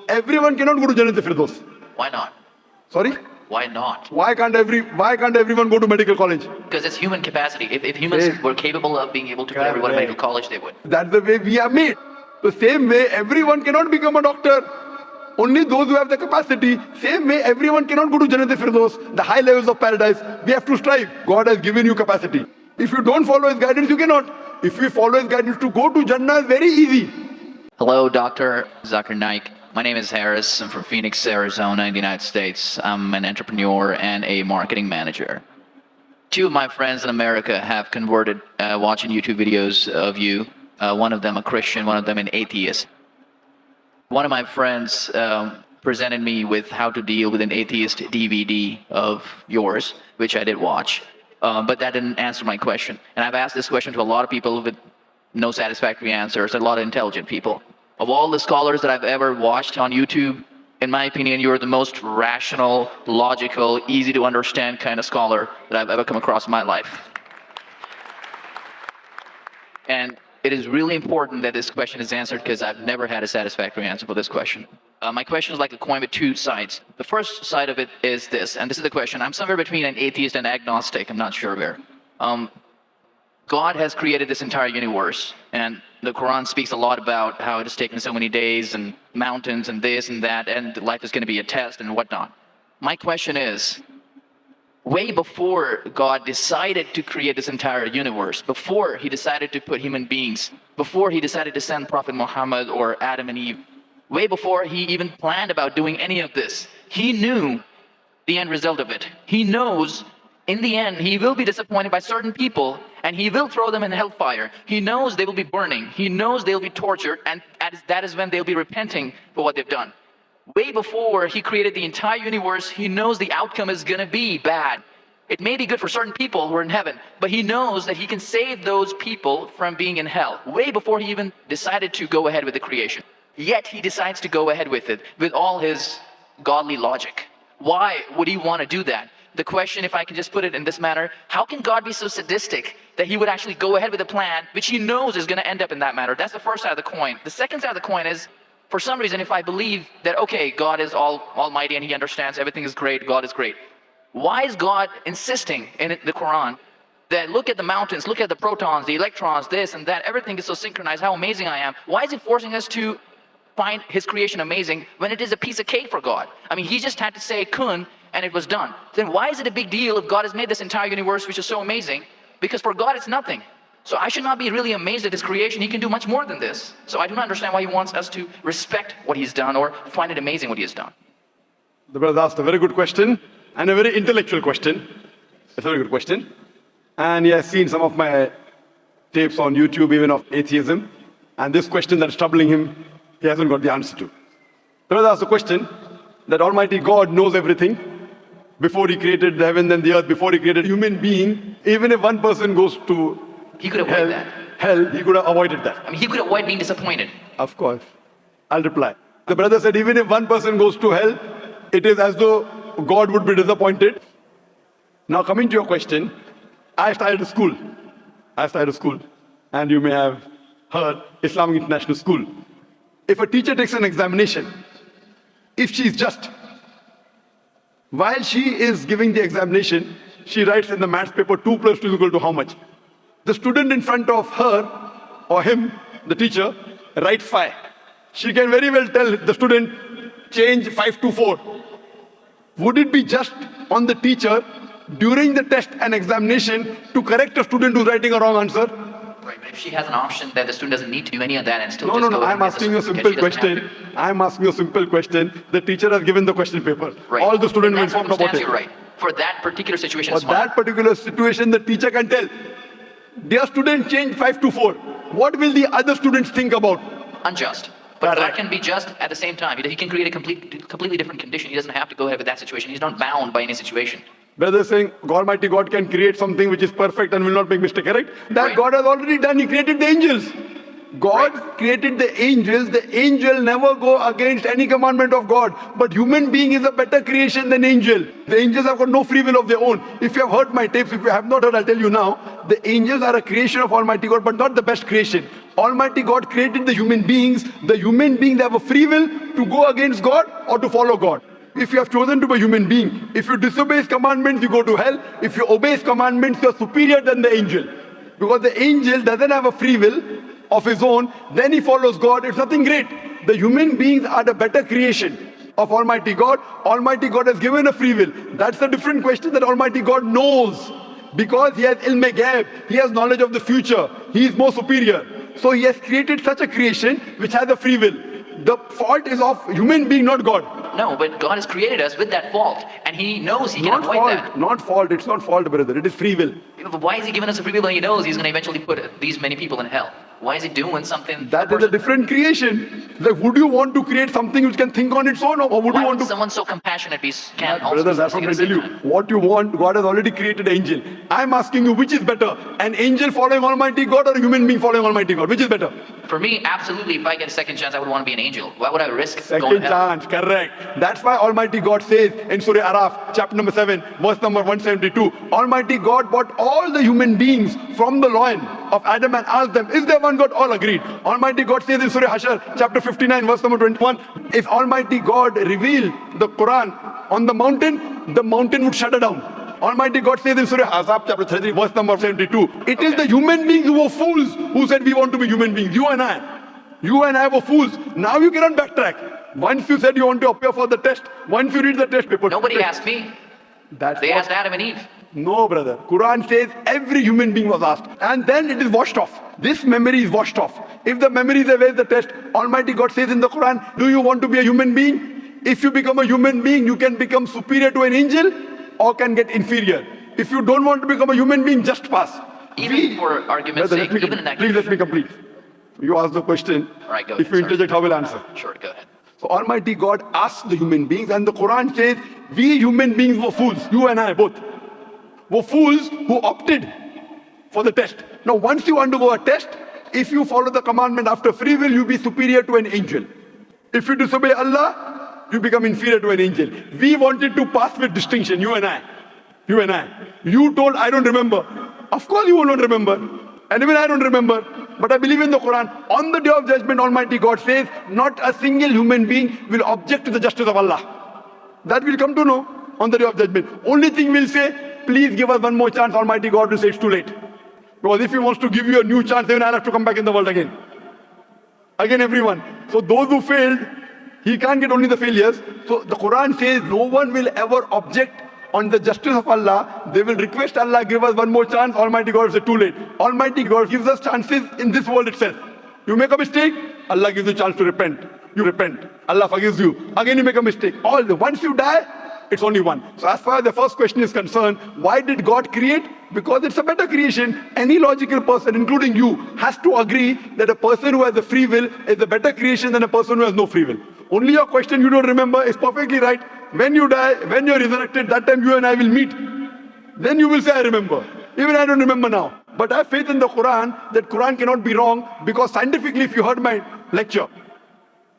everyone cannot go to Jannat al-Firdaus. Why not? Sorry? Why not? Why can't everyone go to medical college? Because it's human capacity. If humans were capable of being able to go to everyone to medical college, they would. That's the way we are made. The same way, everyone cannot become a doctor. Only those who have the capacity. Same way, everyone cannot go to Jannat al-Firdaus, the high levels of paradise. We have to strive. God has given you capacity. If you don't follow His guidance, you cannot. If we follow His guidance, to go to Jannah is very easy. Hello, Dr. Zakir Naik. My name is Harris. I'm from Phoenix, Arizona, in the United States. I'm an entrepreneur and a marketing manager. Two of my friends in America have converted watching YouTube videos of you. One of them a Christian, one of them an atheist. One of my friends presented me with how to deal with an atheist DVD of yours, which I did watch. But that didn't answer my question. And I've asked this question to a lot of people with no satisfactory answers, a lot of intelligent people. Of all the scholars that I've ever watched on YouTube, in my opinion, you're the most rational, logical, easy to understand kind of scholar that I've ever come across in my life. And it is really important that this question is answered because I've never had a satisfactory answer for this question. My question is like a coin with two sides. The first side of it is this, and this is the question. I'm somewhere between an atheist and agnostic. I'm not sure where. God has created this entire universe, and the Quran speaks a lot about how it has taken so many days and mountains and this and that, and life is going to be a test and whatnot. My question is, way before God decided to create this entire universe, before He decided to put human beings, before He decided to send Prophet Muhammad or Adam and Eve, way before He even planned about doing any of this, He knew the end result of it. He knows in the end, He will be disappointed by certain people, and He will throw them in hellfire. He knows they will be burning. He knows they'll be tortured, and that is when they'll be repenting for what they've done. Way before He created the entire universe, He knows the outcome is going to be bad. It may be good for certain people who are in heaven, but He knows that He can save those people from being in hell. Way before He even decided to go ahead with the creation. Yet He decides to go ahead with it, with all His godly logic. Why would He want to do that? The question, if I can just put it in this manner, how can God be so sadistic that He would actually go ahead with a plan which He knows is going to end up in that matter? That's the first side of the coin. The second side of the coin is, for some reason, if I believe that, okay, God is almighty and He understands everything is great, God is great. Why is God insisting in the Quran that look at the mountains, look at the protons, the electrons, this and that, everything is so synchronized, how amazing I am? Why is He forcing us to find His creation amazing when it is a piece of cake for God? I mean, He just had to say kun, and it was done. Then why is it a big deal if God has made this entire universe which is so amazing? Because for God it's nothing. So I should not be really amazed at His creation. He can do much more than this. So I do not understand why He wants us to respect what He's done or find it amazing what He has done. The brother asked a very good question and a very intellectual question. It's a very good question. And he has seen some of my tapes on YouTube, even of atheism. And this question that is troubling him, he hasn't got the answer to. The brother asked a question that Almighty God knows everything. Before He created the heaven and the earth, before He created human being, even if one person goes to He could avoid that. hell, He could have avoided that. I mean, He could avoid being disappointed. Of course. I'll reply. The brother said, even if one person goes to hell, it is as though God would be disappointed. Now coming to your question, I started a school. And you may have heard Islamic International School. If a teacher takes an examination, if she is just, while she is giving the examination, she writes in the maths paper 2 plus 2 is equal to how much? The student in front of her or him, the teacher, writes 5. She can very well tell the student, change 5 to 4. Would it be just on the teacher during the test and examination to correct a student who's writing a wrong answer? Right, but if she has an option that the student doesn't need to do any of that and still No, I'm asking you a simple question. I'm asking you a simple question. The teacher has given the question paper. Right. All the students will informed about it. You're right. For that particular situation, For that particular situation, the teacher can tell, dear student, change 5 to 4. What will the other students think about? Unjust. But God can be just at the same time. He can create a completely different condition. He doesn't have to go ahead with that situation. He's not bound by any situation. Brother is saying, Almighty God can create something which is perfect and will not make mistake, correct? That right. God has already done. He created the angels. God Right. created the angels. The angel never go against any commandment of God. But human being is a better creation than angel. The angels have got no free will of their own. If you have heard my tapes, if you have not heard, I'll tell you now. The angels are a creation of Almighty God, but not the best creation. Almighty God created the human beings. The human beings have a free will to go against God or to follow God. If you have chosen to be a human being, if you disobey His commandments, you go to hell. If you obey His commandments, you're superior than the angel. Because the angel doesn't have a free will of his own, then he follows God. It's nothing great. The human beings are the better creation of Almighty God. Almighty God has given a free will. That's a different question that Almighty God knows. Because He has ilm ghaib, He has knowledge of the future. He is more superior. So He has created such a creation which has a free will. The fault is of human being, not God. No, but God has created us with that fault, and He knows He can Not avoid fault, that. not fault. It's not fault, brother. It is free will. But why is He giving us a free will when He knows He's going to eventually put these many people in hell? Why is He doing something? That is a different creation. Like, would you want to create something which can think on its own, or would Why you would want to? someone so compassionate can also Brother, be that's what something I at the tell you. same time? What you want, God has already created an angel. I'm asking you, which is better? An angel following Almighty God or a human being following Almighty God? Which is better? For me, absolutely, if I get a second chance, I would want to be an angel. Why would I risk going Second to hell? chance, correct. That's why Almighty God says in Surah Araf, chapter number 7, verse number 172, Almighty God brought all the human beings from the loin of Adam and asked them, is there one God? All agreed. Almighty God says in Surah Hashar, chapter 59, verse number 21, if Almighty God revealed the Quran on the mountain would shudder down. Almighty God says in Surah Azab, chapter 33, verse number 72, it is the human beings who were fools who said we want to be human beings. You and I were fools. Now you cannot backtrack. Once you said you want to appear for the test, once you read the test paper. Nobody asked me. That's They what- asked Adam and Eve. No, brother. Quran says every human being was asked. And then it is washed off. This memory is washed off. If the memory is away, the test, Almighty God says in the Quran, do you want to be a human being? If you become a human being, you can become superior to an angel or can get inferior. If you don't want to become a human being, just pass. Even for argument's Brother, sake, let me even in that please let me complete. You ask the question. All right, go If ahead, you sorry. interject, how will I answer? Sure, go ahead. So Almighty God asks the human beings, and the Quran says, we human beings were fools, you and I both, were fools who opted for the test. Now once you undergo a test, if you follow the commandment after free will, you be superior to an angel. If you disobey Allah, you become inferior to an angel. We wanted to pass with distinction, you and I. You and I. You told, I don't remember. Of course you will not remember. And even I don't remember. But I believe in the Quran. On the day of judgment, Almighty God says, not a single human being will object to the justice of Allah. That we'll come to know on the day of judgment. Only thing we'll say, please give us one more chance. Almighty God will say it's too late. Because if He wants to give you a new chance, then I'll have to come back in the world again. Again, everyone. So those who failed, He can't get only the failures. So the Quran says no one will ever object on the justice of Allah. They will request Allah, give us one more chance. Almighty God will say too late. Almighty God gives us chances in this world itself. You make a mistake, Allah gives you a chance to repent. You repent. Allah forgives you. Again you make a mistake. Once you die, it's only one. So as far as the first question is concerned, why did God create? Because it's a better creation. Any logical person, including you, has to agree that a person who has a free will is a better creation than a person who has no free will. Only your question you don't remember is perfectly right. When you die, when you're resurrected, that time you and I will meet. Then you will say, I remember. Even I don't remember now. But I have faith in the Quran that Quran cannot be wrong, because scientifically, if you heard my lecture,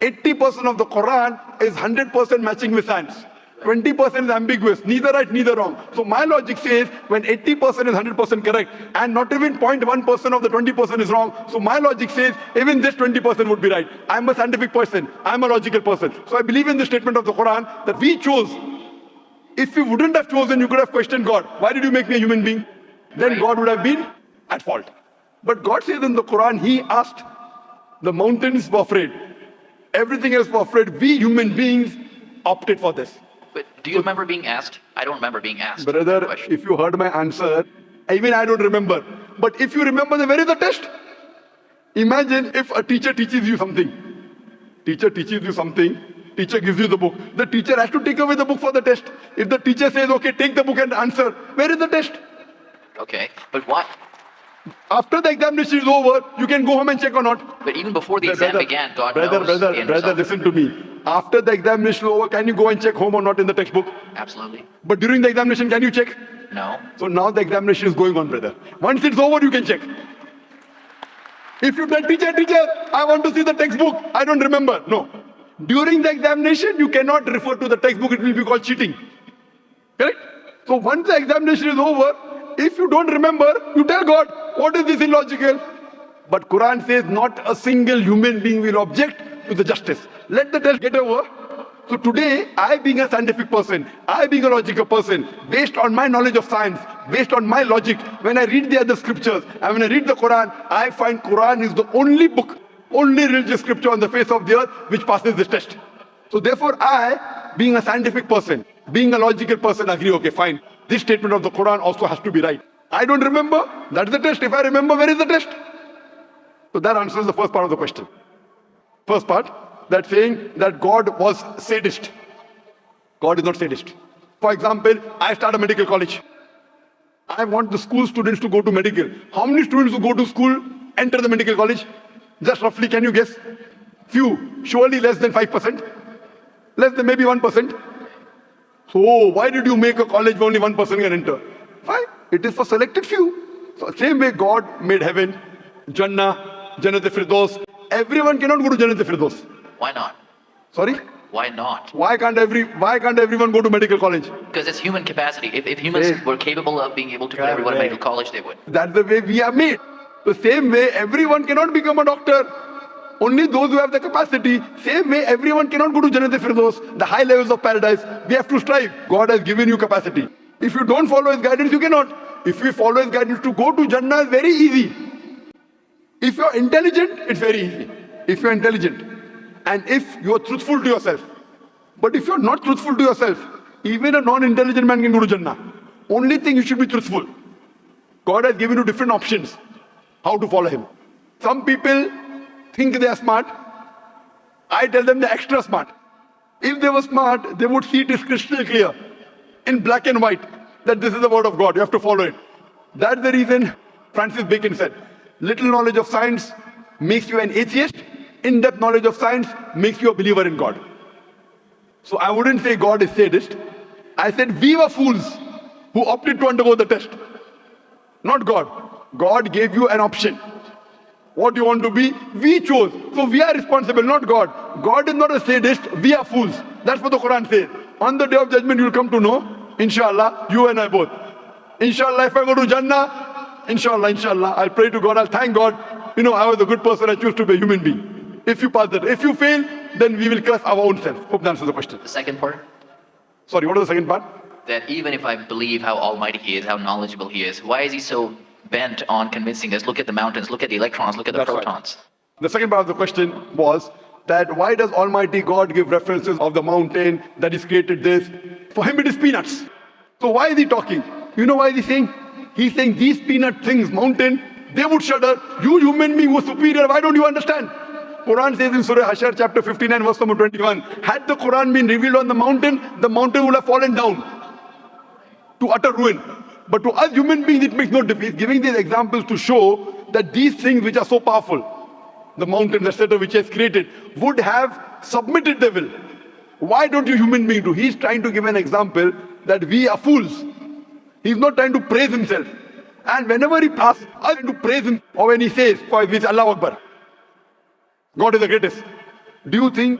80% of the Quran is 100% matching with science. 20% is ambiguous, neither right, neither wrong. So my logic says when 80% is 100% correct and not even 0.1% of the 20% is wrong, so my logic says even this 20% would be right. I'm a scientific person, I'm a logical person. So I believe in the statement of the Quran that we chose. If you wouldn't have chosen, you could have questioned God. Why did you make me a human being? Then God would have been at fault. But God says in the Quran, He asked, the mountains were afraid. Everything else were afraid. We human beings opted for this. But do you remember being asked? I don't remember being asked. Brother, that question. if you heard my answer, even I don't remember. But if you remember, then where is the test? Imagine if a teacher teaches you something. Teacher teaches you something. Teacher gives you the book. The teacher has to take away the book for the test. If the teacher says, okay, take the book and answer, where is the test? Okay, but what? After the examination is over, you can go home and check or not. But even before the exam began, God knows the end Brother, result. listen to me. After the examination is over, can you go and check home or not in the textbook? Absolutely. But during the examination, can you check? No. So now the examination is going on, brother. Once it's over, you can check. If you tell teacher, I want to see the textbook, I don't remember. No. During the examination, you cannot refer to the textbook, it will be called cheating. Correct? So once the examination is over, if you don't remember, you tell God, what is this illogical? But Quran says not a single human being will object to the justice. Let the test get over. So today, I being a scientific person, I being a logical person, based on my knowledge of science, based on my logic, when I read the other scriptures, and when I read the Quran, I find Quran is the only book, only religious scripture on the face of the earth which passes this test. So therefore I, being a scientific person, being a logical person, agree, okay, fine. This statement of the Quran also has to be right. I don't remember, that's the test. If I remember, where is the test? So that answers the first part of the question. First part, that saying that God was sadist. God is not sadist. For example, I start a medical college. I want the school students to go to medical. How many students who go to school enter the medical college? Just roughly, can you guess? Few. Surely less than 5%. Less than maybe 1%. So why did you make a college where only 1% can enter? Fine. It is for selected few. So same way God made heaven, Jannah, Jannat-e-Firdaus. Everyone cannot go to Jannat-e-Firdaus. Why not? Sorry? Why not? Why can't everyone go to medical college? Because it's human capacity. If humans were capable of being able to go to everyone to medical college, they would. That's the way we are made. The same way everyone cannot become a doctor. Only those who have the capacity. Same way everyone cannot go to Jannat-e-Firdaus, the high levels of paradise. We have to strive. God has given you capacity. If you don't follow His guidance, you cannot. If you follow His guidance, to go to Jannah is very easy. If you're intelligent, it's very easy. If you're intelligent. And if you're truthful to yourself. But if you're not truthful to yourself, even a non-intelligent man can go to Jannah. Only thing, you should be truthful. God has given you different options how to follow Him. Some people think they are smart. I tell them they're extra smart. If they were smart, they would see it is crystal clear, in black and white, that this is the word of God. You have to follow it. That's the reason Francis Bacon said, little knowledge of science makes you an atheist. In-depth knowledge of science makes you a believer in God. So I wouldn't say God is sadist. I said we were fools who opted to undergo the test. Not God. God gave you an option. What you want to be, we chose. So we are responsible, not God. God is not a sadist, we are fools. That's what the Quran says. On the day of judgment you will come to know, inshallah, you and I both. Inshallah, if I go to Jannah, inshallah, I'll pray to God, I'll thank God. You know, I was a good person, I choose to be a human being. If you pass that. If you fail, then we will curse our own self. Hope that answers the question. The second part? Sorry, what was the second part? That even if I believe how almighty He is, how knowledgeable He is, why is He so bent on convincing us, look at the mountains, look at the electrons, look at the That's protons? Right. The second part of the question was that why does Almighty God give references of the mountain, that He's created this? For Him it is peanuts. So why is He talking? You know why is He saying? He's saying these peanut things, mountain, they would shudder. You human being who are superior, why don't you understand? Quran says in Surah Hashar chapter 59 verse number 21, had the Quran been revealed on the mountain would have fallen down to utter ruin. But to us human beings it makes no difference. He's giving these examples to show that these things which are so powerful, the mountains, etc., which He has created, would have submitted their will. Why don't you human beings do? He's trying to give an example that we are fools. He's not trying to praise Himself. And whenever He asks us to praise Him, or when He says, for example, Allahu Akbar, God is the greatest. Do you think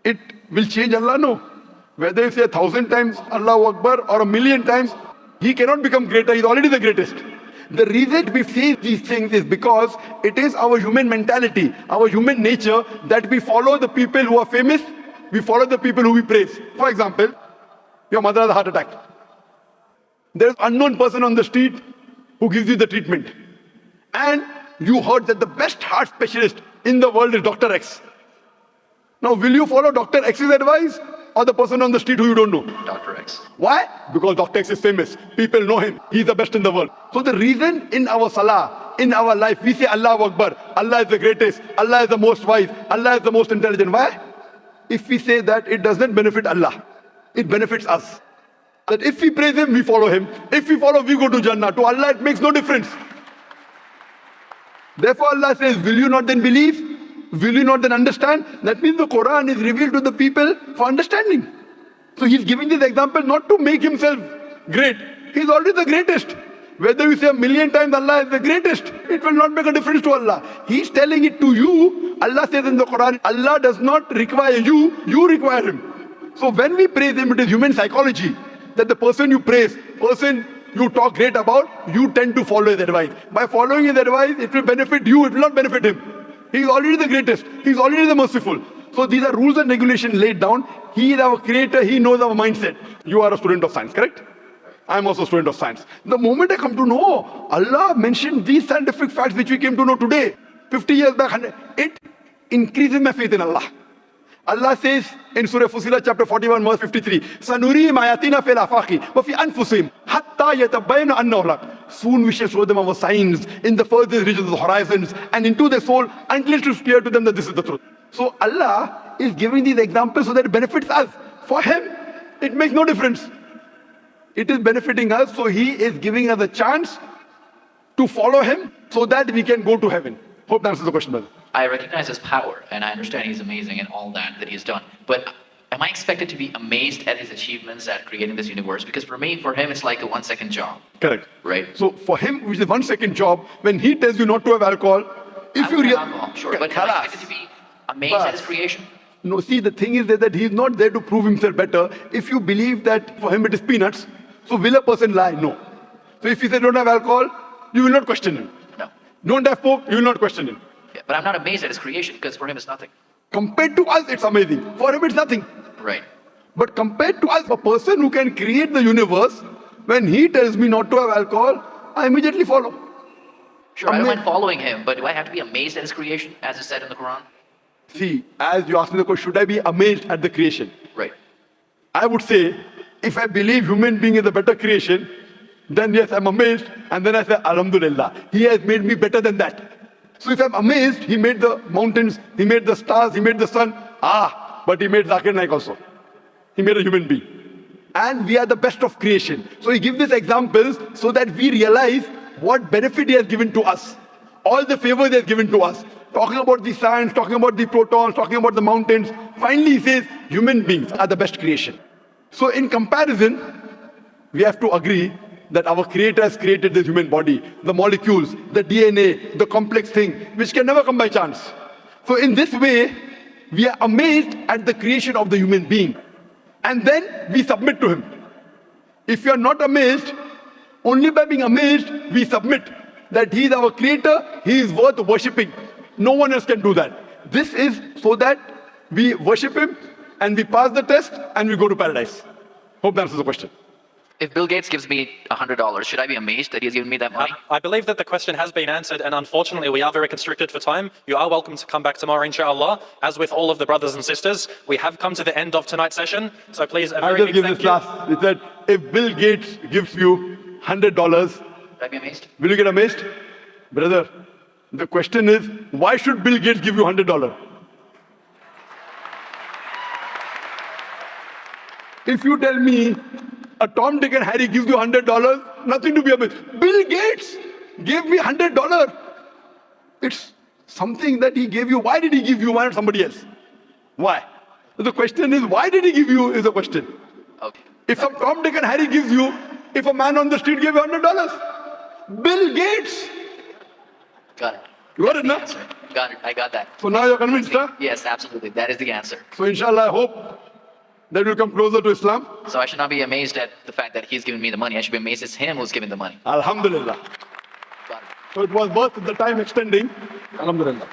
it will change Allah? No. Whether you say 1,000 times Allahu Akbar or 1,000,000 times, He cannot become greater. He's already the greatest. The reason we say these things is because it is our human mentality, our human nature, that we follow the people who are famous, we follow the people who we praise. For example, your mother has a heart attack. There's an unknown person on the street who gives you the treatment. And you heard that the best heart specialist in the world is Dr. X. Now, will you follow Dr. X's advice or the person on the street who you don't know? Dr. X. Why? Because Dr. X is famous. People know him. He's the best in the world. So the reason in our salah, in our life, we say Allahu Akbar, Allah is the greatest, Allah is the most wise, Allah is the most intelligent. Why? If we say that, it doesn't benefit Allah. It benefits us. That if we praise Him, we follow Him. If we follow, we go to Jannah. To Allah, it makes no difference. Therefore, Allah says, will you not then believe? Will you not then understand? That means the Quran is revealed to the people for understanding. So He's giving this example not to make Himself great. He's already the greatest. Whether you say a million times Allah is the greatest, it will not make a difference to Allah. He's telling it to you. Allah says in the Quran, Allah does not require you, you require Him. So when we praise Him, it is human psychology that the person you praise, person you talk great about, you tend to follow His advice. By following His advice, it will benefit you, it will not benefit Him. He's already the greatest. He's already the merciful. So these are rules and regulations laid down. He is our creator. He knows our mindset. You are a student of science, correct? I'm also a student of science. The moment I come to know, Allah mentioned these scientific facts which we came to know today, 50 years back, it increases my faith in Allah. Allah says in Surah Fusilat chapter 41 verse 53, Sanuri mayatina fil afaqi wa fi anfusihim hatta yatabayyana annahu haq. Soon we shall show them our signs in the furthest regions of the horizons and into their soul until it is clear to them that this is the truth. So Allah is giving these examples so that it benefits us. For Him, it makes no difference. It is benefiting us, so He is giving us a chance to follow Him so that we can go to heaven. Hope that answers the question, brother. I recognize His power, and I understand He's amazing in all that He's done. But am I expected to be amazed at His achievements at creating this universe? Because for Him, it's like a 1 second job. Correct. Right? So for Him, which is a 1 second job, when He tells you not to have alcohol, if you alcohol, sure, but am I expected to be amazed at His creation? No, see, the thing is that He's not there to prove Himself better. If you believe that for Him it is peanuts, so will a person lie? No. So if He said don't have alcohol, you will not question Him. No. Don't have pork, you will not question Him. Yeah, but I'm not amazed at His creation because for Him it's nothing. Compared to us, it's amazing. For Him, it's nothing. Right. But compared to us, a person who can create the universe, when He tells me not to have alcohol, I immediately follow. Sure, I don't mind following Him, but do I have to be amazed at His creation, as is said in the Quran? See, as you asked me the question, should I be amazed at the creation? Right. I would say, if I believe human being is a better creation, then yes, I'm amazed, and then I say, Alhamdulillah, He has made me better than that. So if I'm amazed, He made the mountains, He made the stars, He made the sun, but He made Zakir Naik also. He made a human being. And we are the best of creation. So He gives these examples so that we realize what benefit He has given to us. All the favors He has given to us. Talking about the science, talking about the protons, talking about the mountains. Finally He says, human beings are the best creation. So in comparison, we have to agree that our Creator has created this human body, the molecules, the DNA, the complex thing, which can never come by chance. So in this way, we are amazed at the creation of the human being. And then we submit to Him. If you are not amazed, only by being amazed, we submit that He is our Creator, He is worth worshipping. No one else can do that. This is so that we worship Him and we pass the test and we go to paradise. Hope that answers the question. If Bill Gates gives me $100, should I be amazed that he's given me that money? I believe that the question has been answered, and unfortunately we are very constricted for time. You are welcome to come back tomorrow, inshallah. As with all of the brothers and sisters, we have come to the end of tonight's session, so please a I'll very just big give thank this you. last. It said, if Bill Gates gives you $100, Should I be amazed? will you get amazed? Brother, the question is, why should Bill Gates give you $100? If you tell me a Tom, Dick and Harry gives you $100, nothing to be amazed. Bill Gates gave me $100. It's something that he gave you. Why did he give you? Why not somebody else? Why? The question is, why did he give you is the question. Okay. If some Tom, Dick and Harry gives you, if a man on the street gave you $100, Bill Gates. Got it. You got it, no? Answer. Got it. I got that. So now you're convinced, huh? Yes, absolutely. That is the answer. So inshallah, I hope that you'll come closer to Islam. So I should not be amazed at the fact that he's giving me the money. I should be amazed it's him who's giving the money. Alhamdulillah. Got it. So it was worth the time extending. Alhamdulillah.